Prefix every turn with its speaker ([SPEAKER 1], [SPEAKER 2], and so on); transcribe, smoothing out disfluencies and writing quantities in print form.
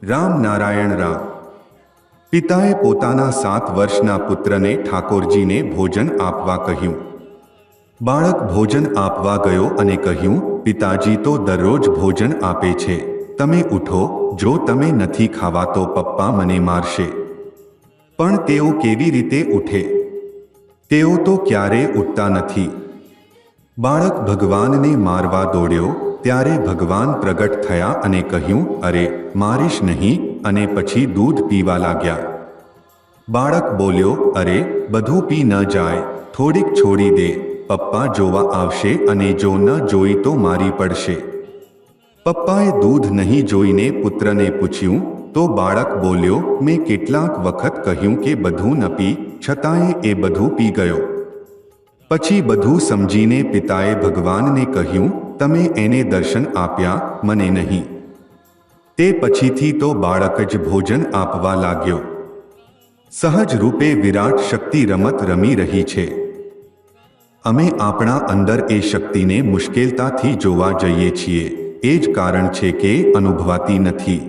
[SPEAKER 1] રામ નારાયણ રામ. પિતાએ પોતાના 7 વર્ષના પુત્રને ઠાકોરજીને ભોજન આપવા કહ્યું. બાળક ભોજન આપવા ગયો અને કહ્યું, પિતાજી તો દરરોજ ભોજન આપે છે, તમે ઉઠો, જો તમે નથી ખાવા તો પપ્પા મને મારશે. પણ તેઓ કેવી રીતે ઉઠે? તેઓ તો ક્યારેય ઉઠતા નથી. બાળક ભગવાનને મારવા દોડ્યો ત્યારે ભગવાન પ્રગટ થયા અને કહ્યું, અરે મારીશ નહીં, અને પછી દૂધ પીવા લાગ્યા. બાળક બોલ્યો, અરે બધું પી ન જાય, થોડીક છોડી દે, પપ્પા જોવા આવશે અને જો ન જોઈ તો મારી પડશે. પપ્પાએ દૂધ નહીં જોઈને પુત્રને પૂછ્યું તો બાળક બોલ્યો, મેં કેટલાક વખત કહ્યું કે બધું ન પી, છતાંય એ બધું પી ગયો. પછી બધું સમજીને પિતાએ ભગવાનને કહ્યું, તમે એને દર્શન આપ્યા, મને નહીં. તે પછીથી તો બાળક જ ભોજન આપવા લાગ્યો. સહજ રૂપે વિરાટ શક્તિ રમત રમી રહી છે. અમે આપણા અંદર એ શક્તિને મુશ્કેલતાથી જોવા જઈએ છીએ. એ જ કારણ છે કે અનુભવાતી નથી.